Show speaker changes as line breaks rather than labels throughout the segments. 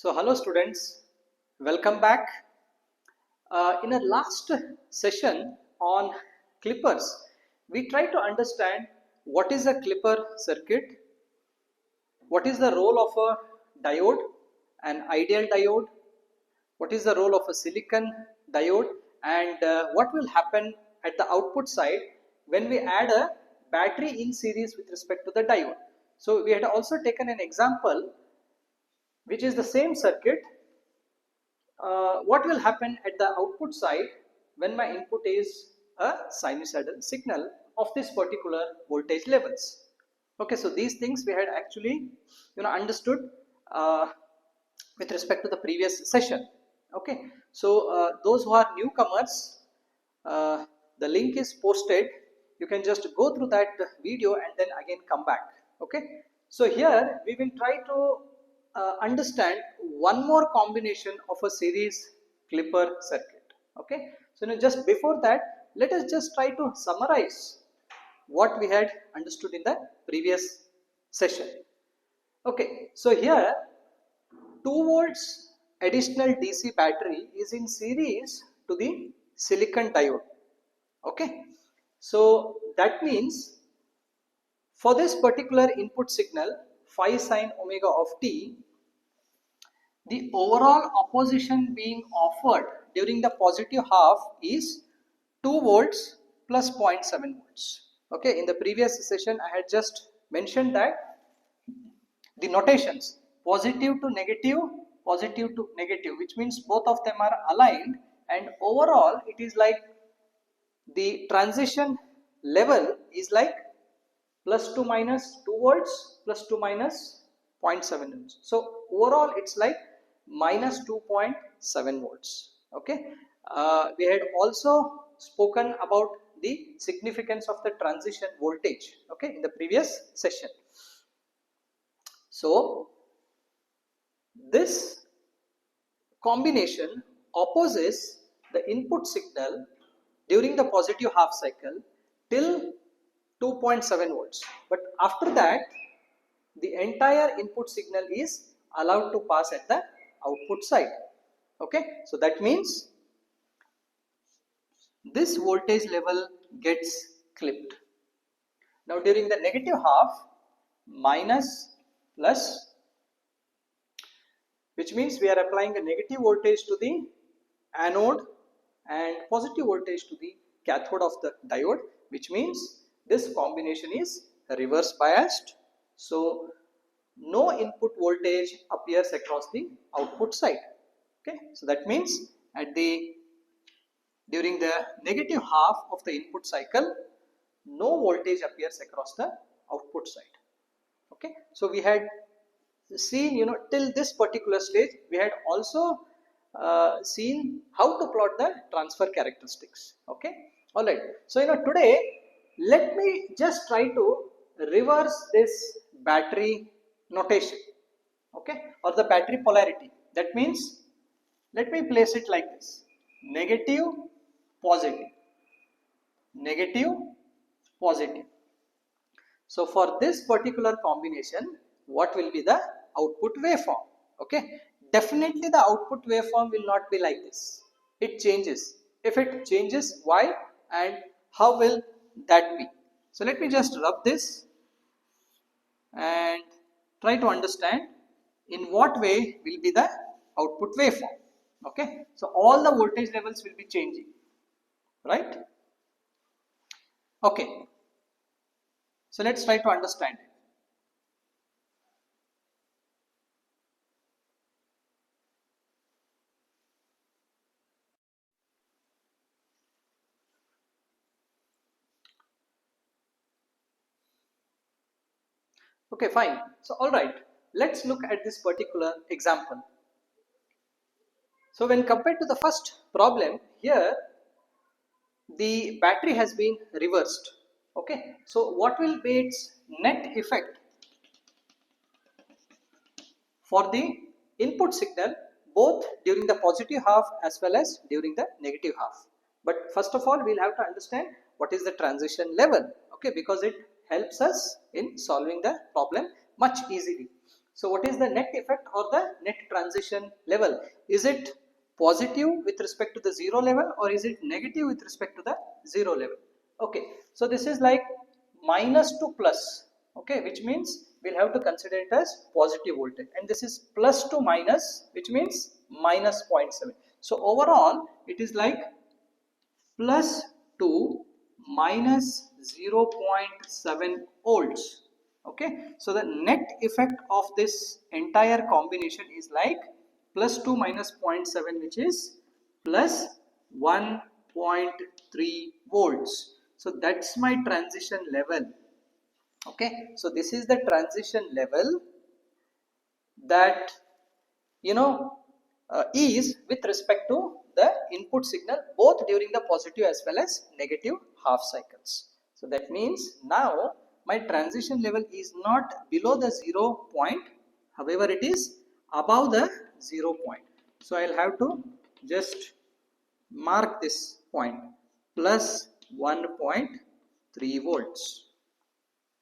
So hello students, welcome back. In our last session on clippers, we tried to understand what is a clipper circuit, what is the role of a diode, an ideal diode, what is the role of a silicon diode, and what will happen at the output side when we add a battery in series with respect to the diode. So we had also taken an example which is the same circuit. What will happen at the output side when my input is a sinusoidal signal of this particular voltage levels. Okay, so these things we had actually understood uh, with respect to the previous session. Okay, so those who are newcomers, the link is posted. You can just go through that video and then again come back. Okay, so here we will try to understand one more combination of a series clipper circuit. Okay, so now just before that, let us just try to summarize what we had understood in the previous session. Okay, so here 2 volts additional DC battery is in series to the silicon diode. Okay, so that means for this particular input signal phi sine omega of t, the overall opposition being offered during the positive half is 2 volts plus 0.7 volts. Okay, in the previous session I had just mentioned that the notations positive to negative, which means both of them are aligned, and overall it is like the transition level is like plus to minus 2 volts plus to minus 0.7 volts. So overall it's like minus 2.7 volts. Okay, we had also spoken about the significance of the transition voltage, okay, in the previous session. So this combination opposes the input signal during the positive half cycle till 2.7 volts, but after that the entire input signal is allowed to pass at the output side. Okay, so that means this voltage level gets clipped. Now during the negative half, minus plus, which means we are applying a negative voltage to the anode and positive voltage to the cathode of the diode, which means this combination is reverse biased. So no input voltage appears across the output side. Okay, so that means at the during the negative half of the input cycle, no voltage appears across the output side. Okay, so we had seen, till this particular stage we had also seen how to plot the transfer characteristics. Okay, all right, so today let me just try to reverse this battery notation, okay, or the battery polarity. That means let me place it like this: negative, positive, negative, positive. So for this particular combination, what will be the output waveform? Okay, definitely the output waveform will not be like this. It changes. If it changes, why and how will that be? So let me just rub this and try to understand in what way will be the output waveform. Okay, so all the voltage levels will be changing, right? Okay, so let's try to understand it. Okay, fine. So all right, let's look at this particular example. So when compared to the first problem, here the battery has been reversed. Okay, so what will be its net effect for the input signal both during the positive half as well as during the negative half? But first of all, we'll have to understand what is the transition level, okay, because it helps us in solving the problem much easily. So what is the net effect or the net transition level? Is it positive with respect to the 0 level, or is it negative with respect to the 0 level? Okay, so this is like minus to plus, okay, which means we'll have to consider it as positive voltage, and this is plus to minus, which means minus 0.7. So overall it is like plus 2 minus 0.7 volts. Okay, so the net effect of this entire combination is like plus 2 minus 0.7, which is plus 1.3 volts. So that's my transition level. Okay, so this is the transition level that is with respect to the input signal both during the positive as well as negative half cycles. So that means now my transition level is not below the 0 point, however it is above the 0 point. So I'll have to just mark this point, plus 1.3 volts.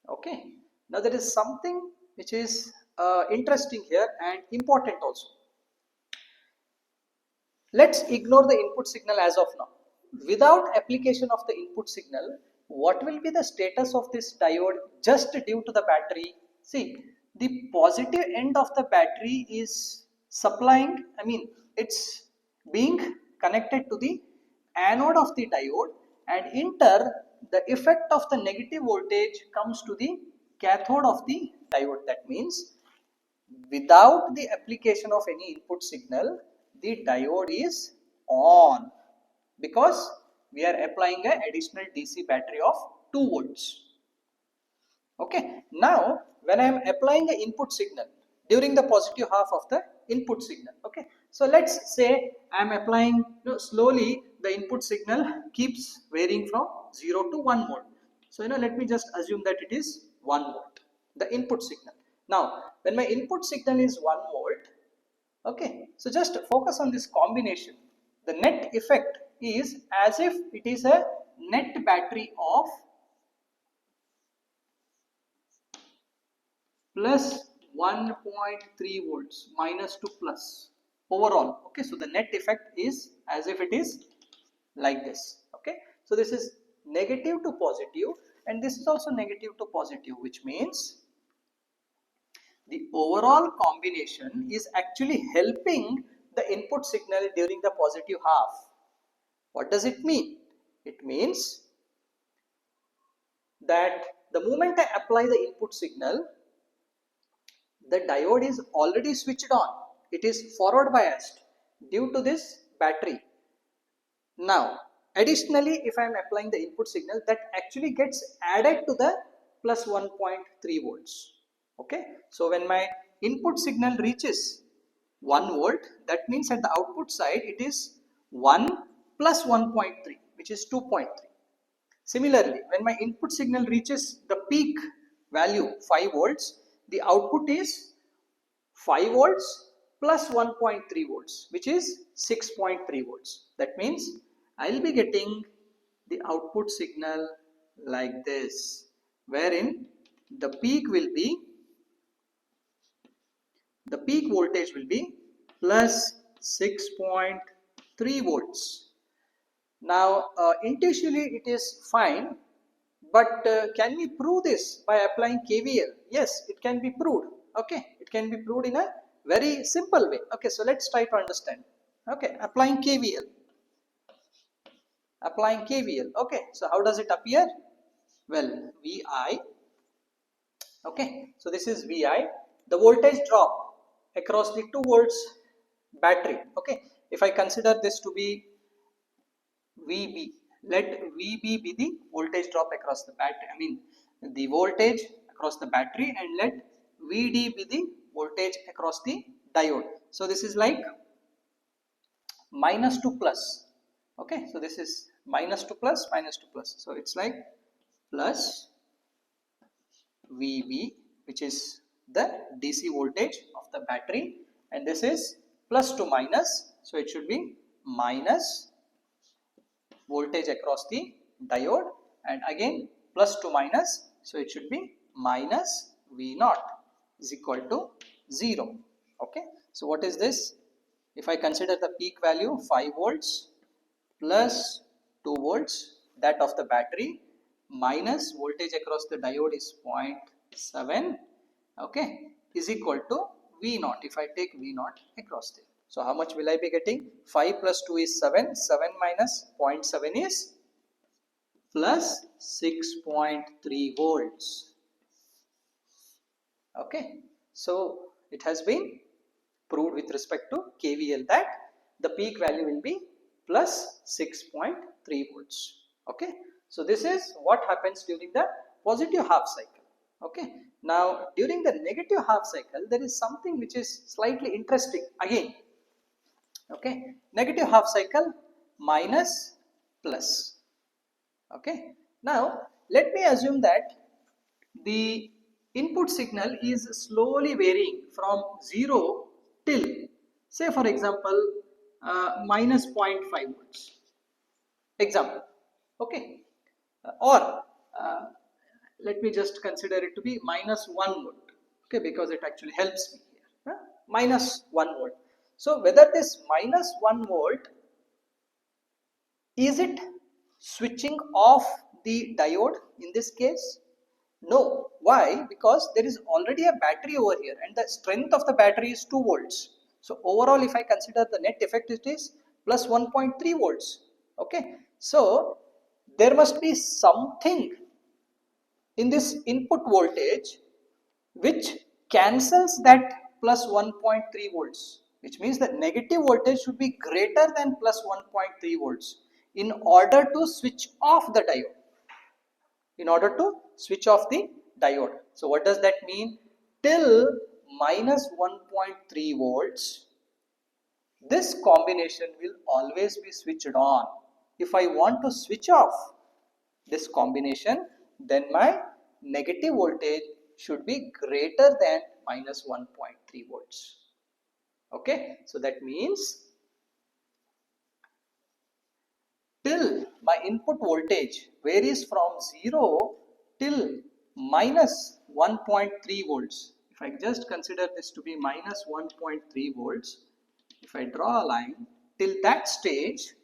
Okay, now there is something which is interesting here and important also. Let's ignore the input signal as of now. Without application of the input signal, what will be the status of this diode just due to the battery? See, the positive end of the battery is supplying, it's being connected to the anode of the diode, and in turn the effect of the negative voltage comes to the cathode of the diode. That means without the application of any input signal, the diode is on because we are applying an additional DC battery of 2 volts. Okay, now when I am applying an input signal during the positive half of the input signal, okay, so let's say I am applying, slowly the input signal keeps varying from 0 to 1 volt. So let me just assume that it is 1 volt, the input signal. Now when my input signal is 1 volt, okay, so just focus on this combination. The net effect is as if it is a net battery of plus 1.3 volts minus to plus overall. Okay, so the net effect is as if it is like this. Okay, so this is negative to positive, and this is also negative to positive, which means the overall combination is actually helping the input signal during the positive half. What does it mean? It means that the moment I apply the input signal, the diode is already switched on. It is forward biased due to this battery. Now, additionally, if I am applying the input signal, that actually gets added to the plus 1.3 volts. Okay, so when my input signal reaches 1 volt, that means at the output side it is 1 plus 1.3, which is 2.3. Similarly, when my input signal reaches the peak value 5 volts, the output is 5 volts plus 1.3 volts, which is 6.3 volts. That means I will be getting the output signal like this, wherein the peak voltage will be plus 6.3 volts. Now initially it is fine, but can we prove this by applying KVL? Yes, it can be proved. Okay, it can be proved in a very simple way. Okay, so let's try to understand. Okay, applying KVL. Okay, so how does it appear? Well, VI. Okay, so this is VI. The voltage drop across the 2 volts battery. Okay, if I consider this to be VB, let VB be the voltage drop across the battery, the voltage across the battery, and let VD be the voltage across the diode. So this is like minus to plus. Okay, so this is minus to plus, so it's like plus VB, which is the DC voltage of the battery, and this is plus to minus, so it should be minus voltage across the diode, and again plus to minus, so it should be minus V naught is equal to 0. Okay, so what is this? If I consider the peak value 5 volts plus 2 volts, that of the battery, minus voltage across the diode is 0.7, okay, is equal to V naught. If I take V naught across there, so how much will I be getting? 5 plus 2 is 7, 7 minus 0.7 is plus 6.3 volts. Okay, so it has been proved with respect to KVL that the peak value will be plus 6.3 volts. Okay, so this is what happens during the positive half cycle. Okay, now during the negative half cycle there is something which is slightly interesting again. Okay, negative half cycle, minus, plus. Okay, now let me assume that the input signal is slowly varying from 0 till, say for example, minus 0.5 volts. Example. Okay, or let me just consider it to be minus 1 volt. Okay, because it actually helps me here. Minus 1 volt. So whether this minus 1 volt, is it switching off the diode in this case? No. Why? Because there is already a battery over here and the strength of the battery is 2 volts. So overall if I consider the net effect, it is plus 1.3 volts. Okay. So there must be something in this input voltage which cancels that plus 1.3 volts, which means that negative voltage should be greater than plus 1.3 volts in order to switch off the diode. So what does that mean? Till minus 1.3 volts, this combination will always be switched on. If I want to switch off this combination, then my negative voltage should be greater than minus 1.3 volts. Okay, so that means till my input voltage varies from 0 till minus 1.3 volts. If I just consider this to be minus 1.3 volts, if I draw a line till that stage,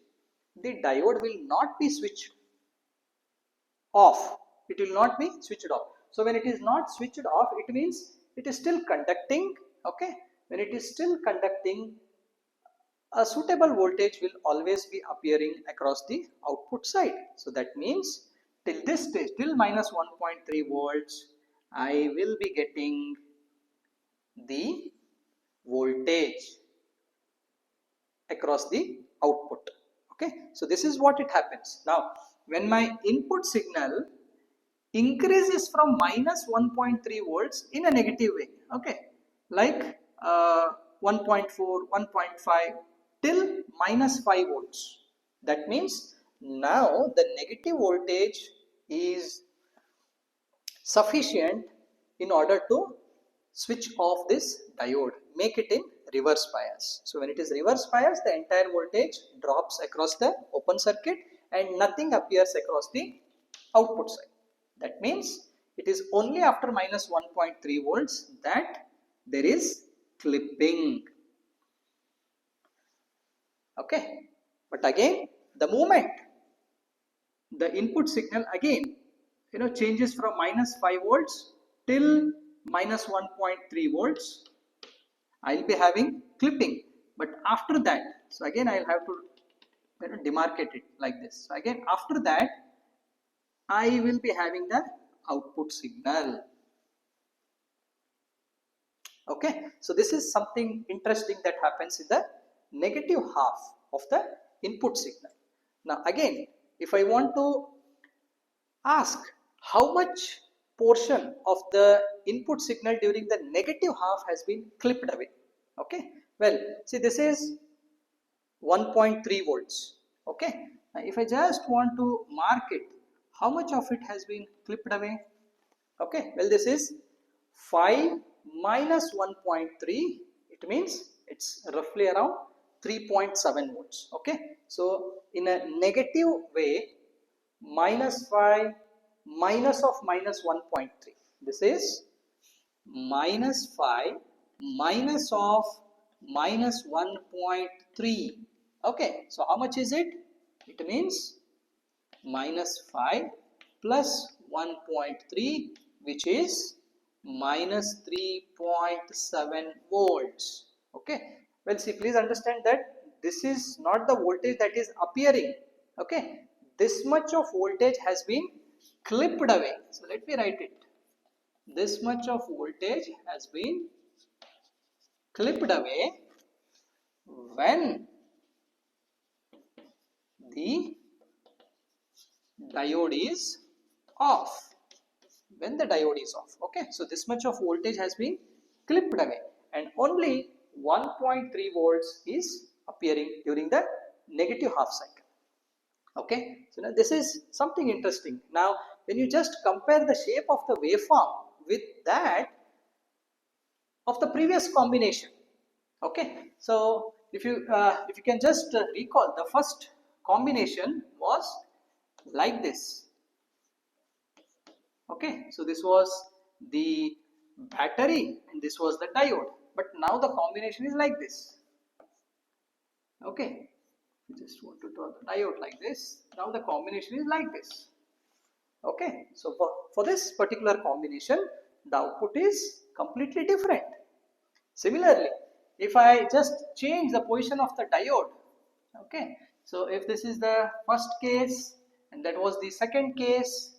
the diode will not be switched off. It will not be switched off. So when it is not switched off, it means it is still conducting. Okay, when it is still conducting, a suitable voltage will always be appearing across the output side. So that means till this stage, till minus 1.3 volts, I will be getting the voltage across the output. Okay, so this is what it happens. Now when my input signal increases from minus 1.3 volts in a negative way, okay, like 1.4, 1.5 till minus 5 volts, that means now the negative voltage is sufficient in order to switch off this diode, make it in reverse bias. So when it is reverse bias, the entire voltage drops across the open circuit and nothing appears across the output side. That means it is only after minus 1.3 volts that there is clipping. Okay, but again the moment the input signal again changes from minus 5 volts till minus 1.3 volts, I will be having clipping. But after that, so again I will have to demarcate it like this. So again after that I will be having the output signal. Okay, so this is something interesting that happens in the negative half of the input signal. Now again, if I want to ask how much portion of the input signal during the negative half has been clipped away. Okay, well, see, this is 1.3 volts. Okay, now if I just want to mark it, how much of it has been clipped away? Okay, well, this is 5 minus 1.3, it means it's roughly around 3.7 volts. Okay, so in a negative way, minus 5 minus of minus 1.3, this is minus 5 minus of minus 1.3. Okay, so how much is it? It means minus 5 plus 1.3, which is minus 3.7 volts. Okay, well, see, please understand that this is not the voltage that is appearing. Okay, this much of voltage has been clipped away. So let me write it. This much of voltage has been clipped away when the diode is off. When the diode is off. Okay, so this much of voltage has been clipped away and only 1.3 volts is appearing during the negative half cycle. Okay, so now this is something interesting. Now when you just compare the shape of the waveform with that of the previous combination. Okay, so if you can just recall, the first combination was like this. Okay, so this was the battery and this was the diode, but now the combination is like this. Okay, we just want to draw the diode like this. Now the combination is like this. Okay, so for this particular combination, the output is completely different. Similarly, if I just change the position of the diode, okay, so if this is the first case and that was the second case,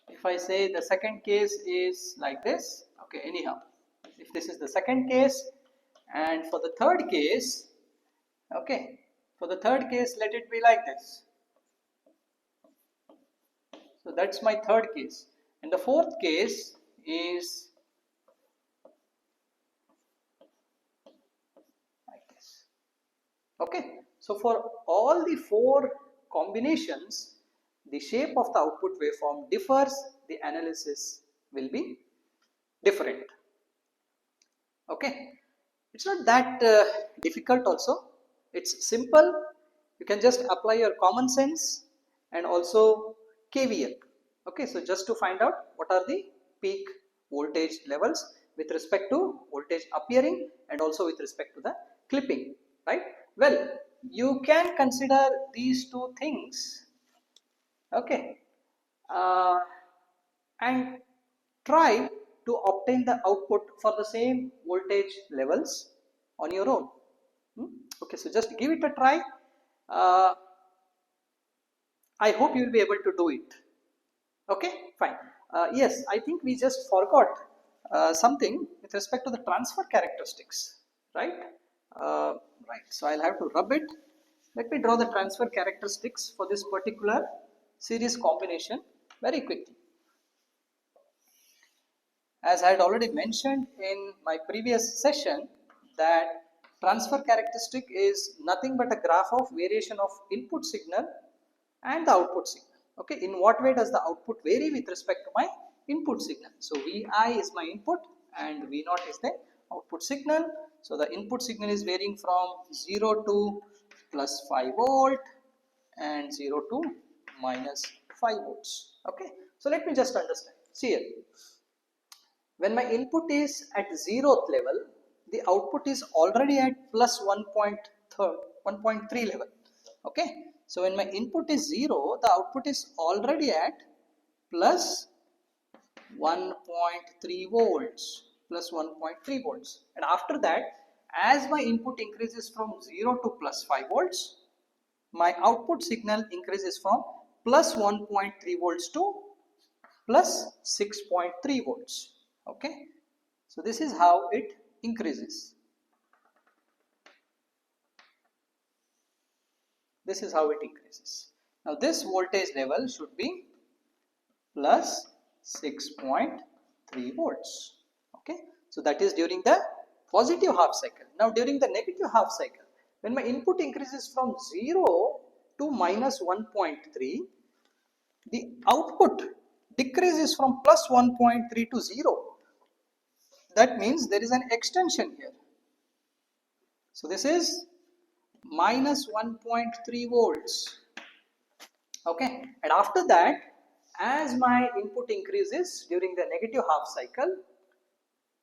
if I say the second case is like this, okay, anyhow, if this is the second case and for the third case, okay, for the third case, let it be like this. So that's my third case, and the fourth case is like this. Okay, so for all the four combinations, the shape of the output waveform differs, the analysis will be different. Okay, it's not that difficult also, it's simple. You can just apply your common sense and also KVL. Okay, so just to find out what are the peak voltage levels with respect to voltage appearing and also with respect to the clipping, right? Well, you can consider these two things, okay, and try to obtain the output for the same voltage levels on your own. Okay, so just give it a try. I hope you will be able to do it. Okay, fine. Yes, I think we just forgot something with respect to the transfer characteristics, right? Right, so I'll have to rub it. Let me draw the transfer characteristics for this particular series combination very quickly. As I had already mentioned in my previous session, that transfer characteristic is nothing but a graph of variation of input signal and the output signal. Okay, in what way does the output vary with respect to my input signal? So Vi is my input and V0 is the output signal. So the input signal is varying from 0 to plus 5 volt and 0 to minus 5 volts. Okay, so let me just understand. See here. When my input is at 0th level, the output is already at plus 1.3 level. Okay, so when my input is 0, the output is already at plus 1.3 volts, plus 1.3 volts. And after that, as my input increases from 0 to plus 5 volts, my output signal increases from plus 1.3 volts to plus 6.3 volts. Okay, so this is how it increases. This is how it increases. Now this voltage level should be plus 6.3 volts. Okay, so that is during the positive half cycle. Now during the negative half cycle, when my input increases from 0 to minus 1.3, the output decreases from plus 1.3 to 0. That means there is an extension here. So this is minus 1.3 volts. Okay, and after that, as my input increases during the negative half cycle,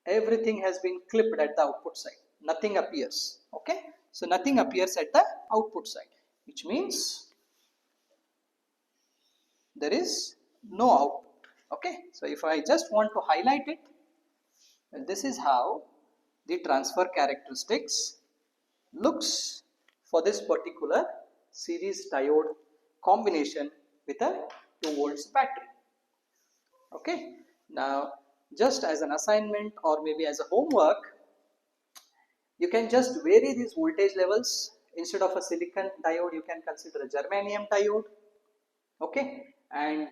everything has been clipped at the output side. Nothing appears. Okay. So nothing appears at the output side, which means there is no output. Okay. So if I just want to highlight it, this is how the transfer characteristics looks for this particular series diode combination with a 2 volts battery. Okay. Now just as an assignment or maybe as a homework, you can just vary these voltage levels. Instead of a silicon diode, you can consider a germanium diode. Okay. And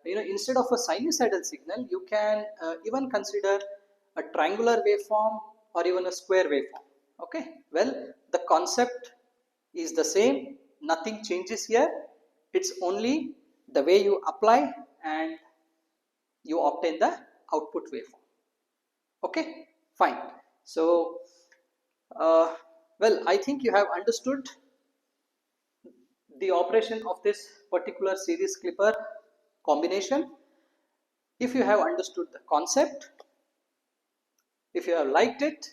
instead of a sinusoidal signal, you can even consider a triangular waveform or even a square waveform. Okay. Well, the concept is the same. Nothing changes here. It's only the way you apply and you obtain the output waveform. Okay. Fine. So well, I think you have understood the operation of this particular series clipper combination. If you have understood the concept, if you have liked it,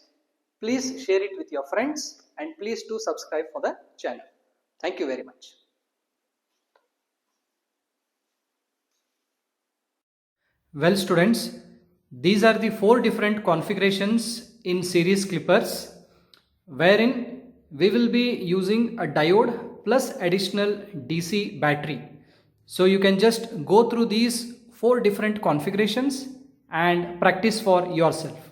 please share it with your friends and please do subscribe for the channel. Thank you very much.
Well students, these are the 4 different configurations in series clippers wherein we will be using a diode plus additional DC battery. So you can just go through these 4 different configurations and practice for yourself.